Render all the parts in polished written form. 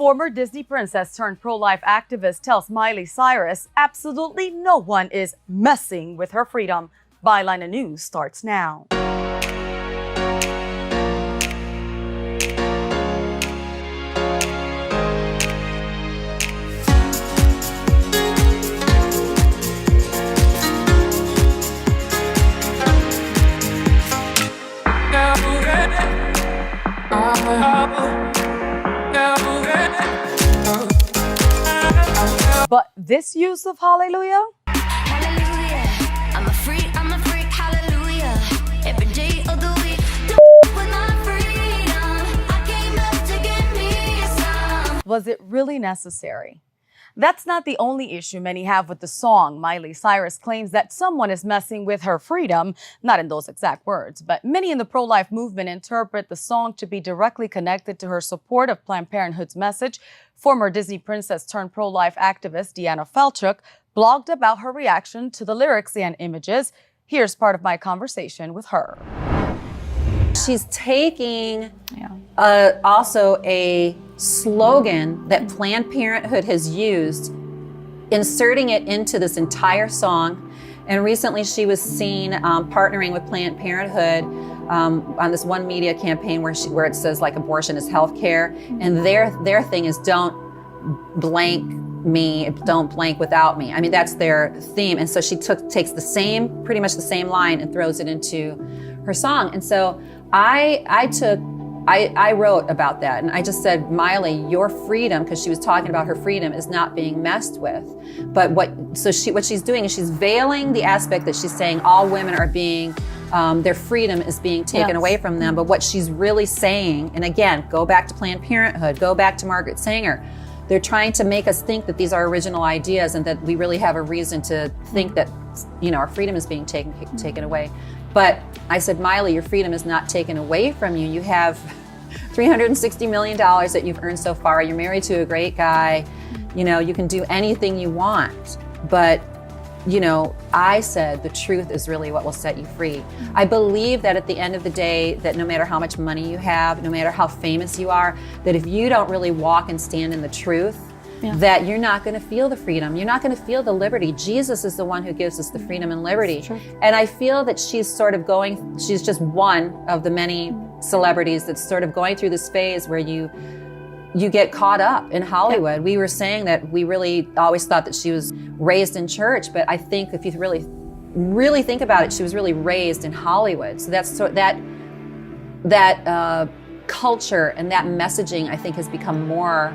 Former Disney princess turned pro-life activist tells Miley Cyrus absolutely no one is messing with her freedom. Byline Anew starts now. But this use of hallelujah? Hallelujah. I'm a freak, hallelujah. Every day of the week, with my freedom. I came up to get me some. Was it really necessary? That's not the only issue many have with the song. Miley Cyrus claims that someone is messing with her freedom, not in those exact words, but many in the pro-life movement interpret the song to be directly connected to her support of Planned Parenthood's message. Former Disney princess turned pro-life activist Deanna Falchook blogged about her reaction to the lyrics and images. Here's part of my conversation with her. She's taking also a slogan that Planned Parenthood has used, inserting it into this entire song. And recently she was seen partnering with Planned Parenthood on this one media campaign where it says like abortion is healthcare. And their thing is don't blank me, don't blank without me. I mean, that's their theme. And so she takes pretty much the same line and throws it into her song. And so I wrote about that, and I just said, Miley, your freedom, because she was talking about her freedom, is not being messed with. But what she's doing is she's veiling the aspect that she's saying all women are being, their freedom is being taken away from them. But what she's really saying, and again, go back to Planned Parenthood, go back to Margaret Sanger, they're trying to make us think that these are original ideas and that we really have a reason to think that, our freedom is being taken away. But I said, Miley, your freedom is not taken away from you. You have $360 million that you've earned so far. You're married to a great guy. You can do anything you want. But, I said the truth is really what will set you free. I believe that at the end of the day, that no matter how much money you have, no matter how famous you are, that if you don't really walk and stand in the truth, that you're not going to feel the freedom. You're not going to feel the liberty. Jesus is the one who gives us the freedom and liberty. And I feel that she's just one of the many celebrities that's sort of going through this phase where you get caught up in Hollywood. We were saying that we really always thought that she was raised in church, but I think if you really think about it, she was really raised in Hollywood. So that culture and that messaging, I think, has become more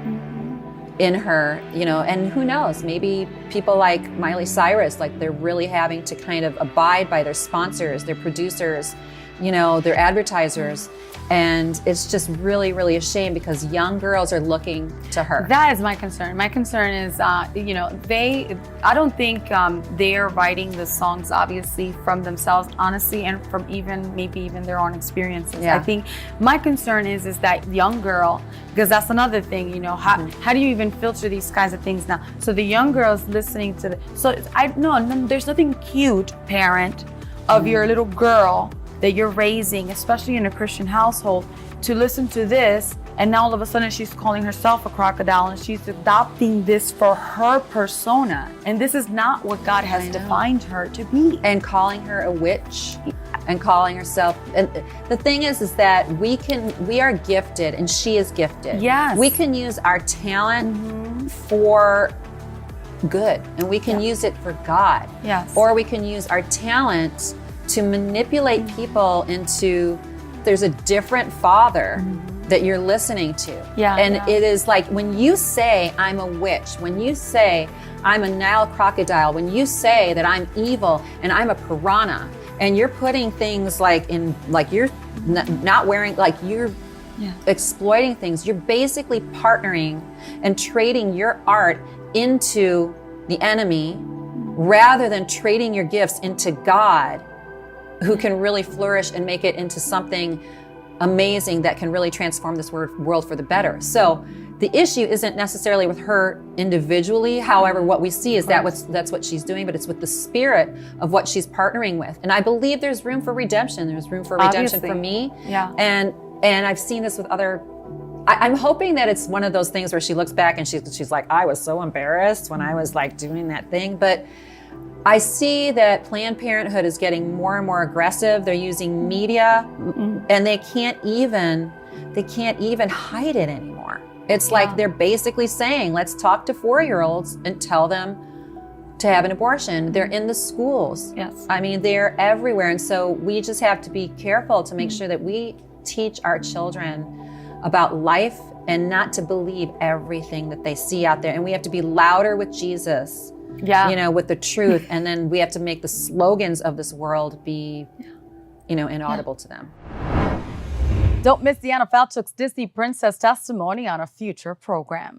in her, and who knows, maybe people like Miley Cyrus, like they're really having to kind of abide by their sponsors, their producers, their advertisers. And it's just really, really a shame because young girls are looking to her. That is my concern. My concern is, I don't think they're writing the songs obviously from themselves, honestly, and from maybe even their own experiences. I think my concern is that young girl, because that's another thing, how do you even filter these kinds of things now? So the young girls listening to there's nothing cute, parent, of your little girl that you're raising, especially in a Christian household, to listen to this, and now all of a sudden she's calling herself a crocodile and she's adopting this for her persona. And this is not what God has defined her to be. And calling her a witch and calling herself, and the thing is that we are gifted, and she is gifted. Yes. We can use our talent for good, and we can use it for God. Yes. Or we can use our talent to manipulate people into, there's a different father that you're listening to. It is like when you say I'm a witch, when you say I'm a Nile crocodile, when you say that I'm evil and I'm a piranha, and you're putting things you're not wearing, like you're exploiting things, you're basically partnering and trading your art into the enemy rather than trading your gifts into God, who can really flourish and make it into something amazing that can really transform this world for the better. So the issue isn't necessarily with her individually. However, what we see is that's what she's doing, but it's with the spirit of what she's partnering with. And I believe there's room for redemption. There's room for redemption for me. And I've seen this with other I'm hoping that it's one of those things where she looks back and she's like, I was so embarrassed when I was like doing that thing. But I see that Planned Parenthood is getting more and more aggressive. They're using media, and they can't even hide it anymore. It's like they're basically saying, let's talk to 4-year-olds and tell them to have an abortion. They're in the schools. Yes. I mean, they're everywhere. And so we just have to be careful to make sure that we teach our children about life and not to believe everything that they see out there. And we have to be louder with Jesus, with the truth. And then we have to make the slogans of this world be, inaudible to them. Don't miss Deanna Falchook's Disney Princess testimony on a future program.